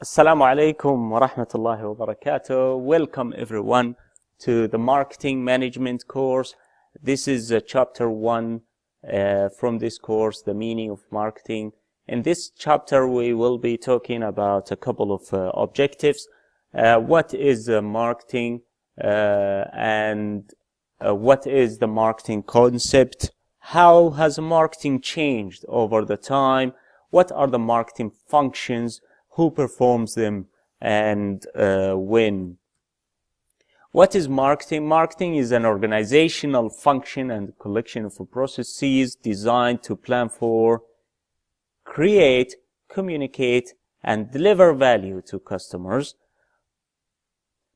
Assalamu alaikum wa rahmatullahi wa barakatuh. Welcome everyone to the marketing management course. This is chapter 1 from this course, the meaning of marketing. In this chapter, we will be talking about a couple of objectives. What is marketing and what is the marketing concept? How has marketing changed over the time? What are the marketing functions? Who performs them, and when? What is marketing? Marketing is an organizational function and collection of processes designed to plan for, create, communicate, and deliver value to customers.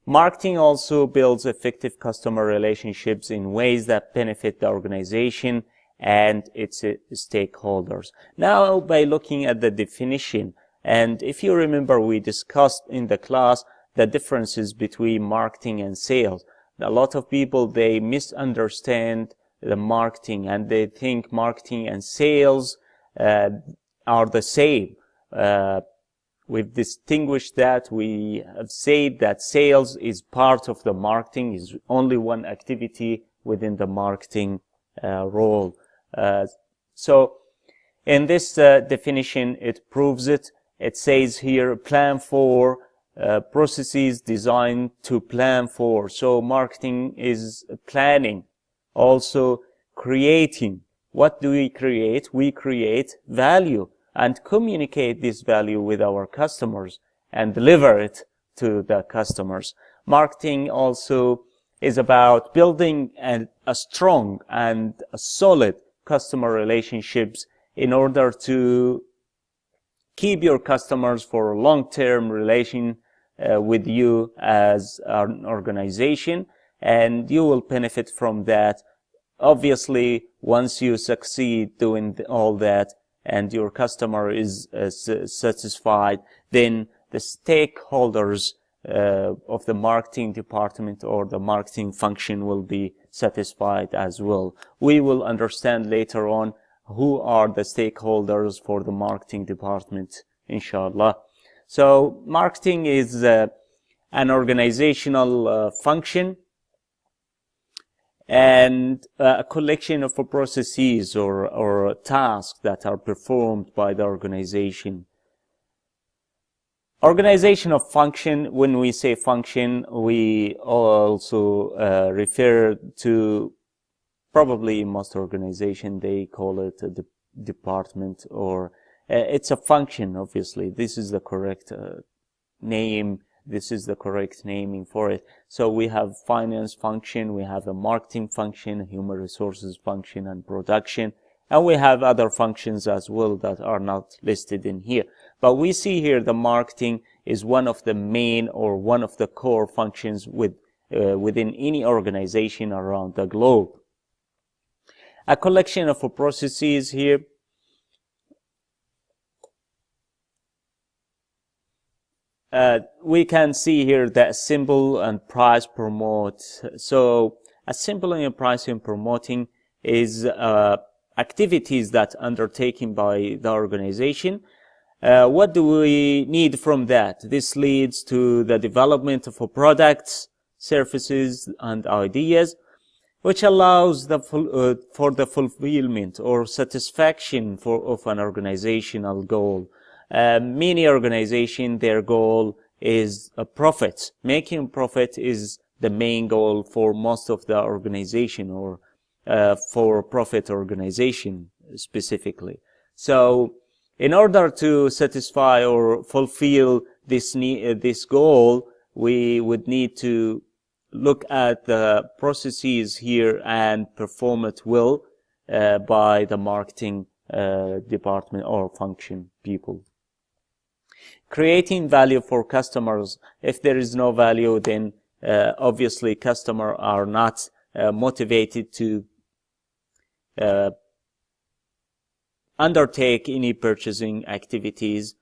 Marketing also builds effective customer relationships in ways that benefit the organization and its stakeholders. Now, by looking at the definition, and if you remember, we discussed in the class the differences between marketing and sales. A lot of people, they misunderstand the marketing and they think marketing and sales are the same. We've distinguished that. We have said that sales is part of the marketing, is only one activity within the marketing role. So in this definition, it proves it. It says here, plan for, processes designed to plan for. So marketing is planning. Also creating. What do we create? We create value and communicate this value with our customers and deliver it to the customers. Marketing also is about building a strong and a solid customer relationships in order to keep your customers for a long-term relation with you as an organization, and you will benefit from that. Obviously, once you succeed doing all that and your customer is satisfied, then the stakeholders of the marketing department or the marketing function will be satisfied as well. We will understand later on who are the stakeholders for the marketing department, inshallah. So marketing is an organizational function and a collection of processes or tasks that are performed by the organization. Organization of function, when we say function, we also refer to, probably in most organizations, they call it a department, or it's a function, obviously. This is the correct name. This is the correct naming for it. So we have finance function, we have a marketing function, a human resources function, and production. And we have other functions as well that are not listed in here. But we see here the marketing is one of the main or one of the core functions within any organization around the globe. A collection of processes here. We can see here the assemble and price promote. So assembling and pricing promoting is activities that undertaken by the organization. What do we need from that? This leads to the development of products, services, and ideas, which allows for the fulfillment or satisfaction of an organizational goal. Many organizations, their goal is a profit. Making profit is the main goal for most of the organization, or for profit organization specifically. So in order to satisfy or fulfill this goal, we would need to look at the processes here and perform it well by the marketing department or function people. Creating value for customers. If there is no value, then obviously customers are not motivated to undertake any purchasing activities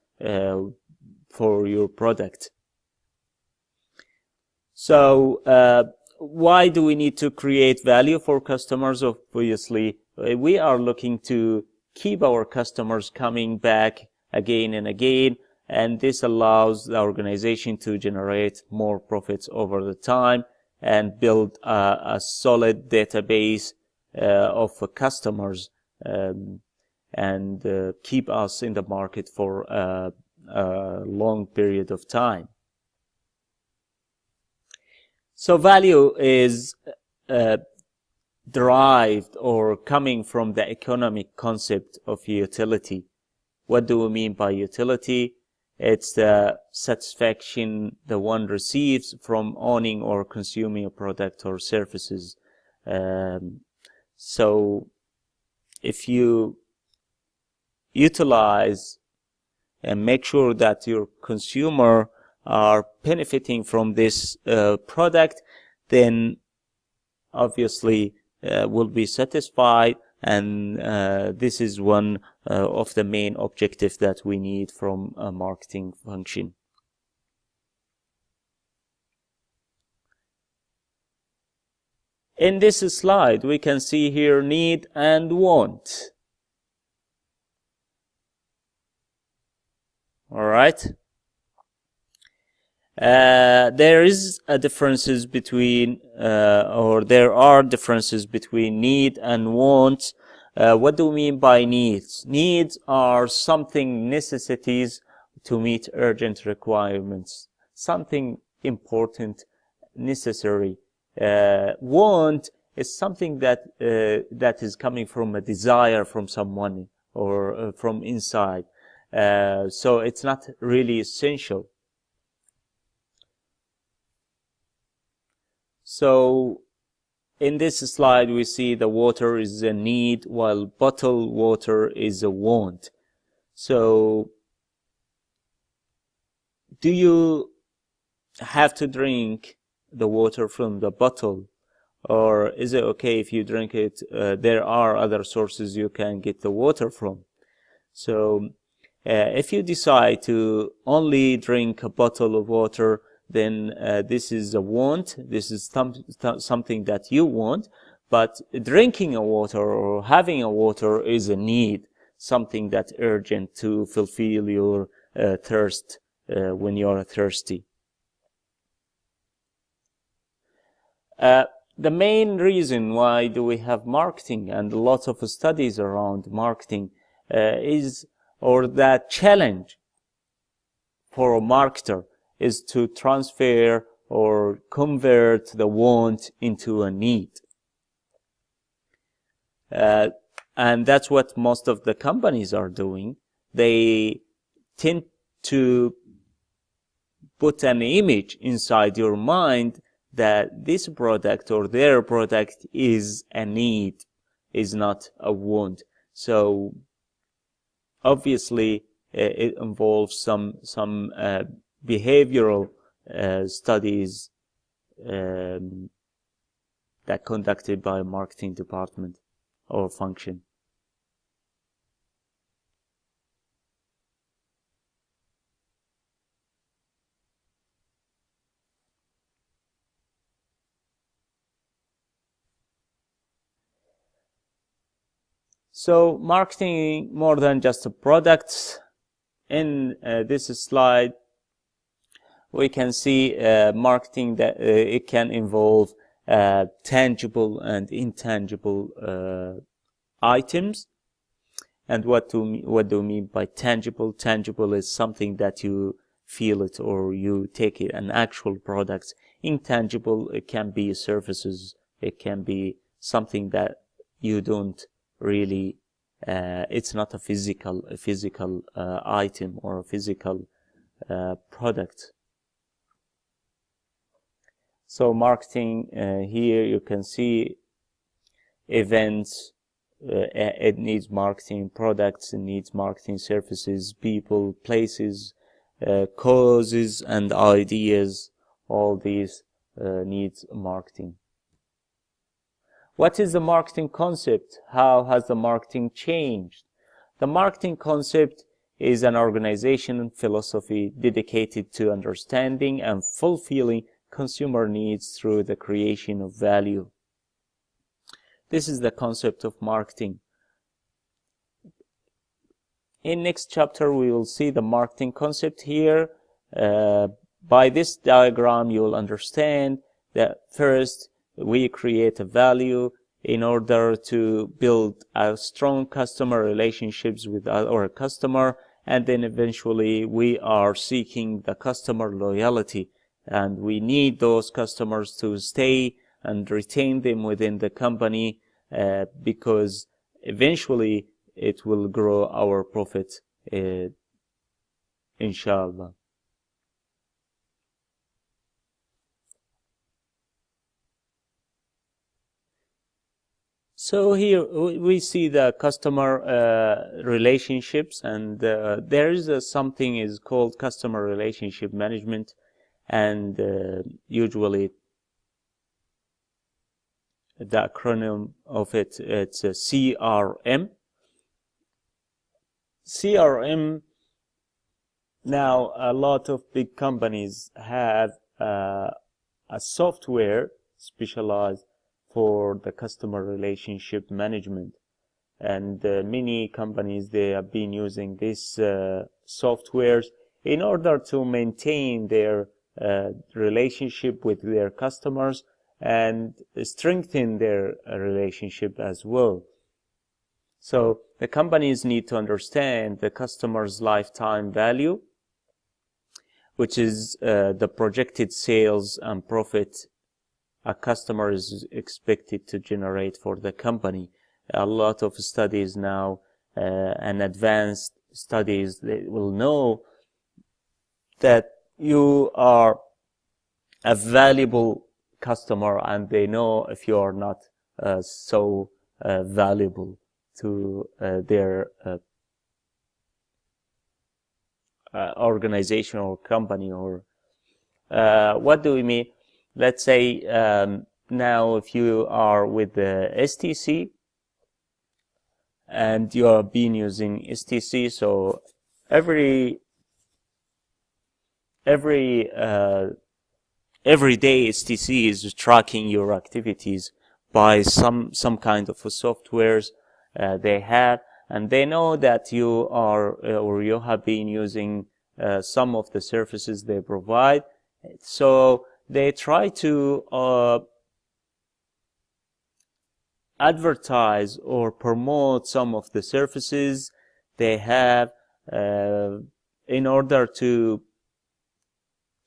for your product. So why do we need to create value for customers? Obviously, we are looking to keep our customers coming back again and again, and this allows the organization to generate more profits over the time and build a solid database of customers, and keep us in the market for a long period of time. So value is derived or coming from the economic concept of utility. What do we mean by utility? It's the satisfaction the one receives from owning or consuming a product or services. So if you utilize and make sure that your consumer are benefiting from this product, then obviously will be satisfied, and this is one of the main objectives that we need from a marketing function. In this slide, we can see here need and want. All right. There is a differences between, or there are differences between need and want. What do we mean by needs? Needs are something necessities to meet urgent requirements, something important, necessary. Want is something that that is coming from a desire from someone or from inside. So it's not really essential. So in this slide, we see the water is a need, while bottled water is a want. So do you have to drink the water from the bottle, or is it okay if you drink it? There are other sources you can get the water from. So if you decide to only drink a bottle of water, then this is a want. This is something that you want. But drinking a water or having a water is a need, something that's urgent to fulfill your thirst when you are thirsty. The main reason why do we have marketing and lots of studies around marketing or that challenge for a marketer is to transfer or convert the want into a need. And that's what most of the companies are doing. They tend to put an image inside your mind that this product or their product is a need, is not a want. So obviously it involves some behavioral studies that conducted by a marketing department or function. So marketing more than just products. In this slide, we can see marketing that it can involve tangible and intangible items. And what do we mean by tangible? Tangible is something that you feel it or you take it, an actual product. Intangible, it can be services. It can be something that you don't really, it's not a physical item or a physical product. So marketing, here you can see events, it needs marketing products, it needs marketing services, people, places, causes and ideas, all these needs marketing. What is the marketing concept? How has the marketing changed? The marketing concept is an organization philosophy dedicated to understanding and fulfilling consumer needs through the creation of value. This is the concept of marketing. In next chapter, we will see the marketing concept here. By this diagram, you will understand that first we create a value in order to build a strong customer relationships with our customer, and then eventually we are seeking the customer loyalty, and we need those customers to stay and retain them within the company, because eventually it will grow our profit, inshallah. So here we see the customer relationships, and there is something is called customer relationship management, and usually the acronym of it's CRM. CRM. Now a lot of big companies have a software specialized for the customer relationship management, and many companies, they have been using this softwares in order to maintain their relationship with their customers and strengthen their relationship as well. So the companies need to understand the customer's lifetime value, which is the projected sales and profit a customer is expected to generate for the company. A lot of studies now and advanced studies, they will know that you are a valuable customer, and they know if you are not so valuable to their organization or company. Or what do we mean? Let's say now if you are with the STC and you have been using STC, so every day STC is tracking your activities by some kind of a softwares they have, and they know that you are or you have been using some of the services they provide. So they try to advertise or promote some of the services they have in order to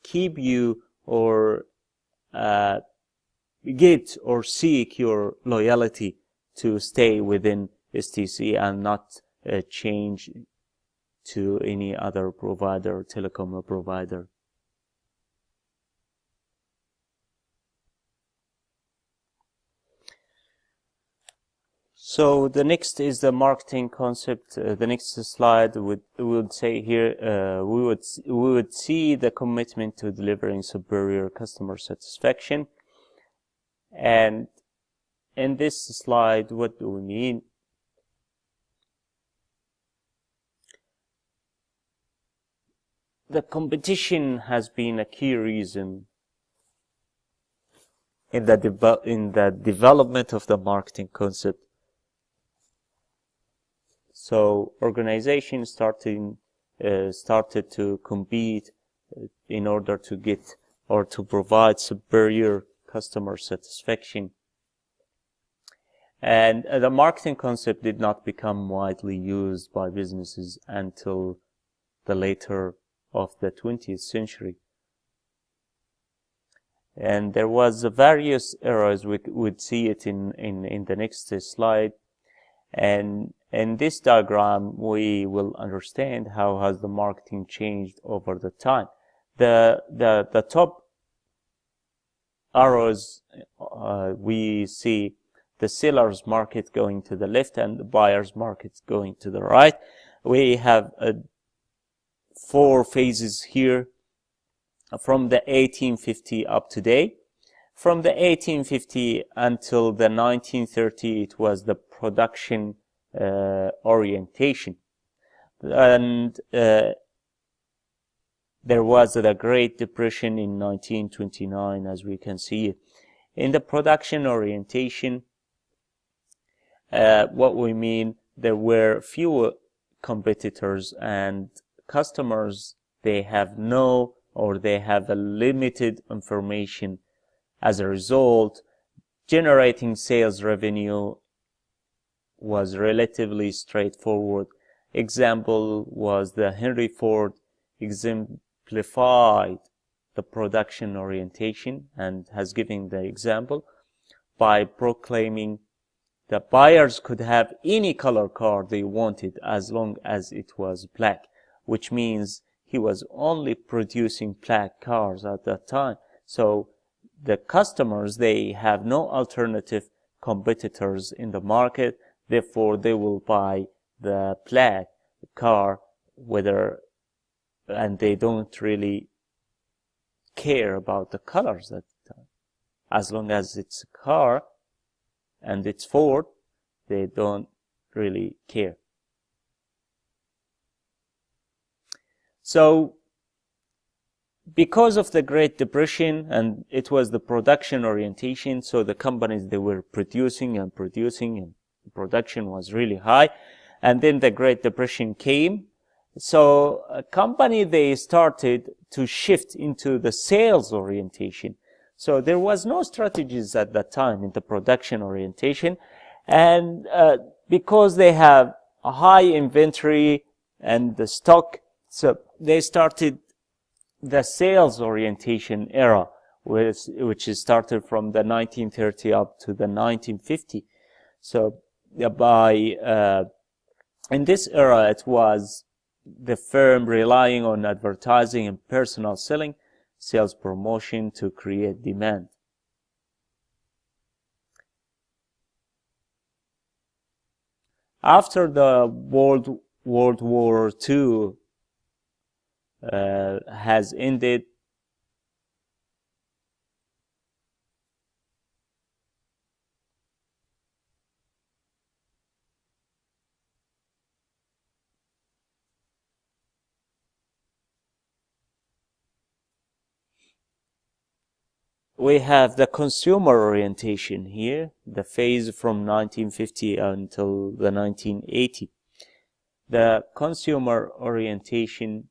keep you or get or seek your loyalty to stay within STC and not change to any other provider, telecom provider. So the next is the marketing concept. The next slide would say here we would see the commitment to delivering superior customer satisfaction. And in this slide, what do we mean? The competition has been a key reason in the development of the marketing concept. So organizations started to compete in order to get or to provide superior customer satisfaction. And the marketing concept did not become widely used by businesses until the later of the 20th century. And there was various eras. We would see it in the next slide. And in this diagram, we will understand how has the marketing changed over the time. The top arrows, we see the seller's market going to the left and the buyer's market going to the right. We have 4 phases here from the 1850 up to date. From the 1850 until the 1930, it was the production orientation. And there was the Great Depression in 1929, as we can see. In the production orientation, what we mean, there were fewer competitors, and customers, they have no, or they have a limited information. As a result, generating sales revenue was relatively straightforward. Example was the Henry Ford exemplified the production orientation and has given the example by proclaiming that buyers could have any color car they wanted as long as it was black, which means he was only producing black cars at that time. So the customers, they have no alternative competitors in the market, therefore they will buy the black car, and they don't really care about the colors at the time. As long as it's a car and it's Ford, they don't really care. So because of the Great Depression, and it was the production orientation, so the companies, they were producing and production was really high. And then the Great Depression came. So a company, they started to shift into the sales orientation. So there was no strategies at that time in the production orientation. And because they have a high inventory and the stock, so they started the sales orientation era, which is started from the 1930 up to the 1950. So in this era, it was the firm relying on advertising and personal selling, sales promotion to create demand. After the World War II has ended, we have the consumer orientation here, the phase from 1950 until the 1980. The consumer orientation,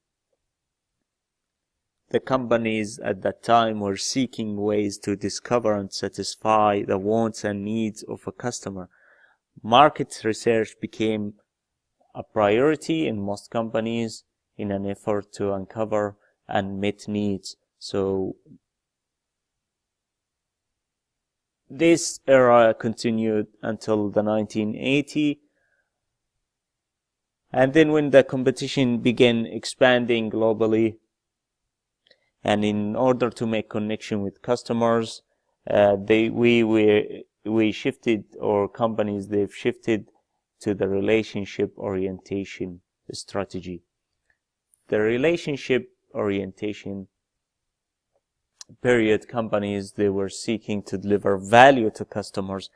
the companies at that time were seeking ways to discover and satisfy the wants and needs of a customer. Market research became a priority in most companies in an effort to uncover and meet needs. So this era continued until the 1980. And then when the competition began expanding globally, and in order to make connection with customers, we shifted, or companies, they've shifted to the relationship orientation strategy. The relationship orientation period, companies, they were seeking to deliver value to customers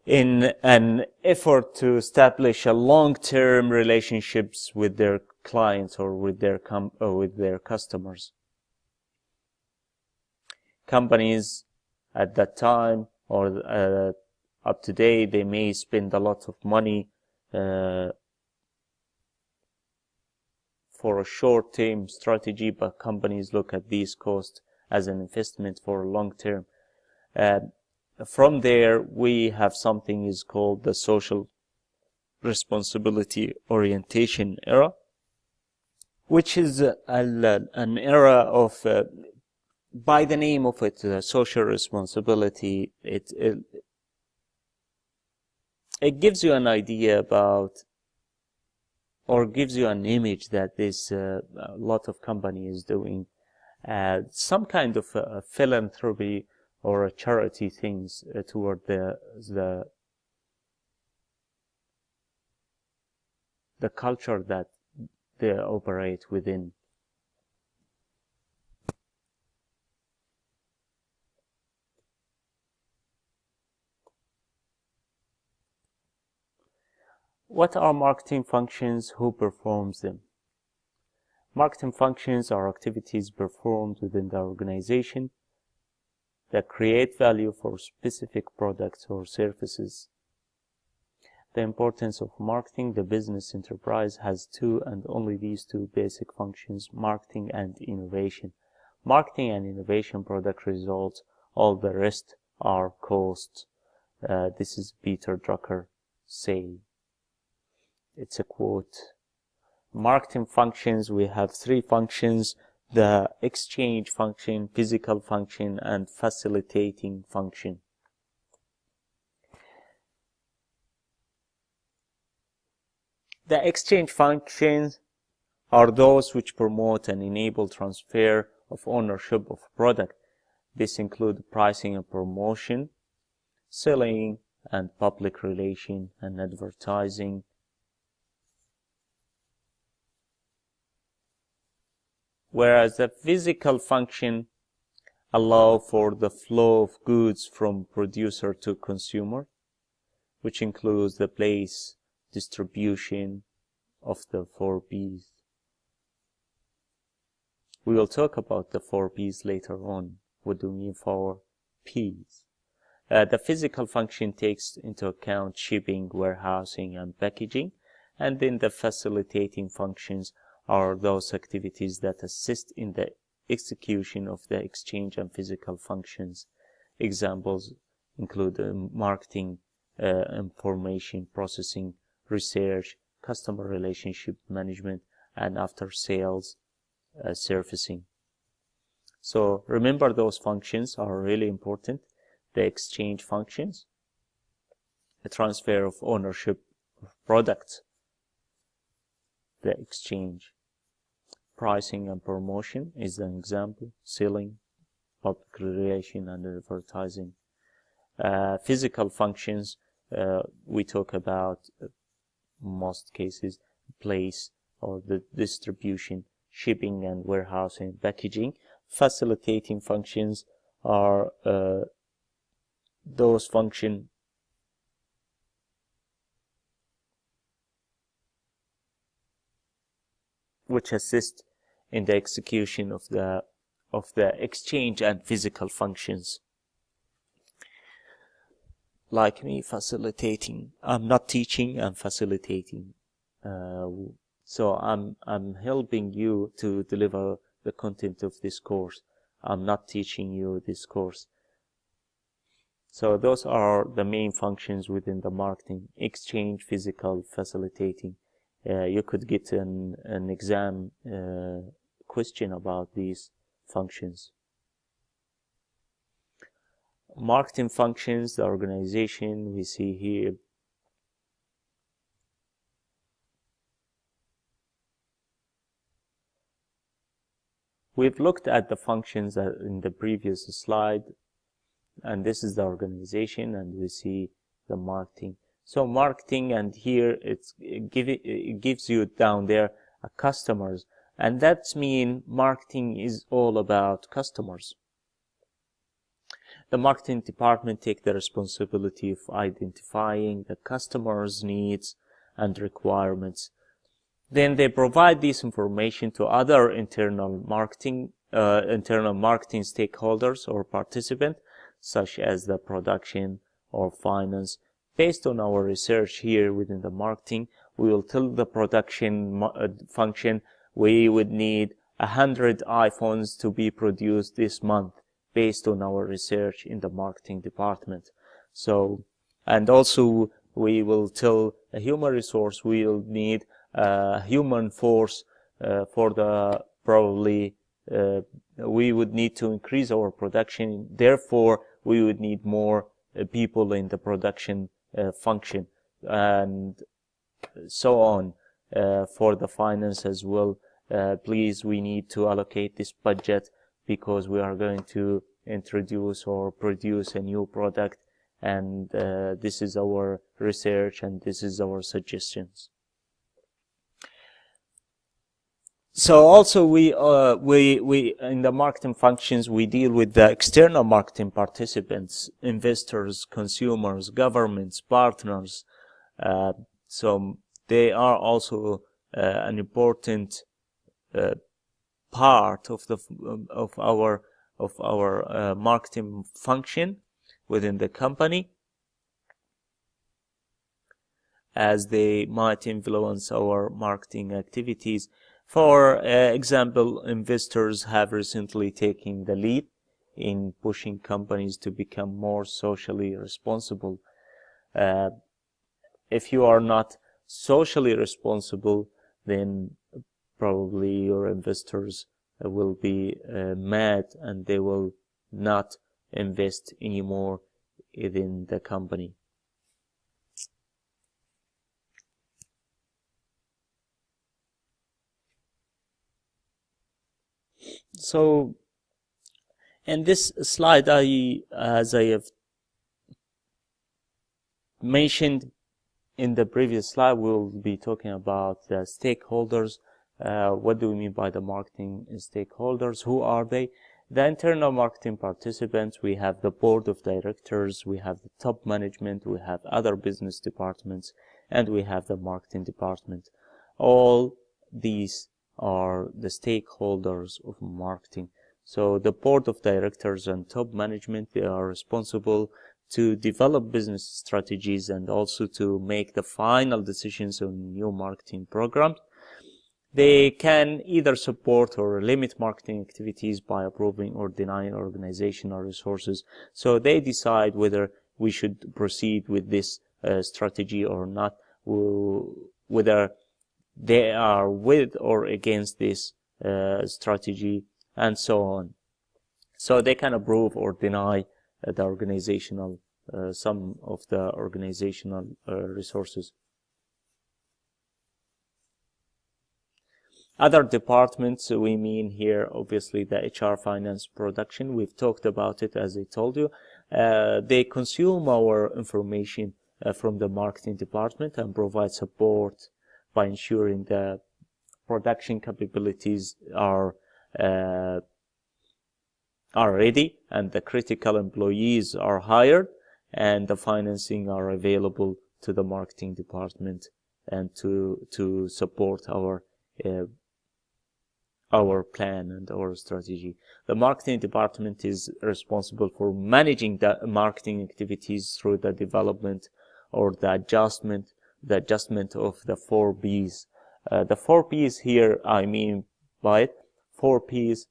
in an effort to establish a long-term relationships with their clients or with their customers. Companies at that time, or up to date, they may spend a lot of money for a short-term strategy, but companies look at these costs as an investment for long term. From there, we have something is called the social responsibility orientation era, which is an era of, by the name of it, social responsibility. It gives you an idea about, or gives you an image that this a lot of companies doing some kind of philanthropy or a charity things toward the culture that they operate within. What are marketing functions? Who performs them? Marketing functions are activities performed within the organization that create value for specific products or services. The importance of marketing. The business enterprise has two and only these two basic functions: marketing and innovation. Marketing and innovation product results, all the rest are costs. This is Peter Drucker say. It's a quote. Marketing functions, we have three functions: the exchange function, physical function, and facilitating function. The exchange functions are those which promote and enable transfer of ownership of a product. This includes pricing and promotion, selling and public relation, and advertising. Whereas the physical function allow for the flow of goods from producer to consumer, which includes the place, distribution of the 4 P's. We will talk about the 4 P's later on. What do we mean 4 P's? The physical function takes into account shipping, warehousing, and packaging, and then the facilitating functions are those activities that assist in the execution of the exchange and physical functions. Examples include marketing, information processing, research, customer relationship management, and after sales servicing. So remember, those functions are really important. The exchange functions, the transfer of ownership of products, the exchange. Pricing and promotion is an example, selling, public relation, and advertising. Physical functions, we talk about most cases place or the distribution, shipping and warehousing, packaging. Facilitating functions are those functions which assist in the execution of the exchange and physical functions. Like me, facilitating. I'm not teaching, I'm facilitating. So I'm helping you to deliver the content of this course. I'm not teaching you this course. So those are the main functions within the marketing: exchange, physical, facilitating. You could get an exam question about these functions. Marketing functions, the organization we see here. We've looked at the functions in the previous slide, and this is the organization, and we see the marketing. So marketing, and here it gives you down there customers, and that's mean marketing is all about customers. The marketing department take the responsibility of identifying the customer's needs and requirements. Then they provide this information to other internal marketing stakeholders or participants, such as the production or finance. Based on our research here within the marketing, we will tell the production function we would need 100 iPhones to be produced this month, based on our research in the marketing department. So, and also we will tell a human resource we will need human force for the probably we would need to increase our production, therefore we would need more people in the production function, and so on. For the finance as well, please, we need to allocate this budget because we are going to introduce or produce a new product, and this is our research and this is our suggestions. So also we in the marketing functions, we deal with the external marketing participants, investors, consumers, governments, partners. So they are also an important part of our marketing function within the company. as they might influence our marketing activities. For example, investors have recently taken the lead in pushing companies to become more socially responsible. If you are not socially responsible, then probably your investors will be mad, and they will not invest anymore within the company. So in this slide, as I have mentioned in the previous slide, we'll be talking about the stakeholders. What do we mean by the marketing stakeholders? Who are they? The internal marketing participants, we have the board of directors, we have the top management, we have other business departments, and we have the marketing department. All these are the stakeholders of marketing. So the board of directors and top management, they are responsible to develop business strategies and also to make the final decisions on new marketing programs. They can either support or limit marketing activities by approving or denying organizational resources. So they decide whether we should proceed with this strategy or not, whether they are with or against this strategy, and so on. So they can approve or deny the organizational, some of the organizational resources. Other departments, we mean here obviously the HR, finance, production. We've talked about it, as I told you. They consume our information from the marketing department and provide support by ensuring the production capabilities are ready and the critical employees are hired and the financing are available to the marketing department and to support our plan and our strategy. The marketing department is responsible for managing the marketing activities through the development or the adjustment of the 4 P's. The 4 P's here, I mean by it, 4 P's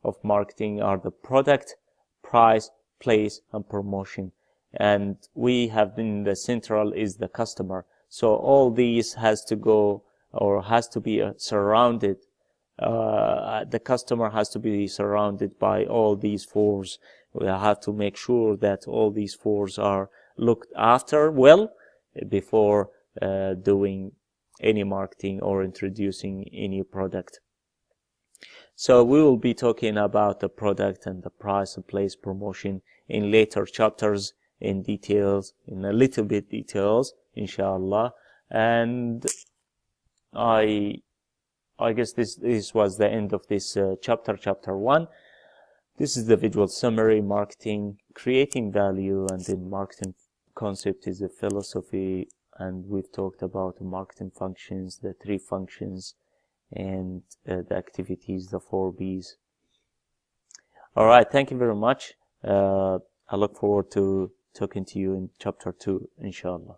of marketing are the product, price, place, and promotion. And we have been, the central is the customer. So all these has to go or has to be surrounded. The customer has to be surrounded by all these 4s. We have to make sure that all these 4s are looked after well before doing any marketing or introducing any product. So we will be talking about the product and the price and place promotion in later chapters in details, in a little bit details, inshallah. And I guess this was the end of this chapter 1. This is the visual summary: marketing, creating value, and then marketing concept is a philosophy, and we've talked about marketing functions, the 3 functions, and the activities, the 4 B's. All right, thank you very much. I look forward to talking to you in chapter 2, inshallah.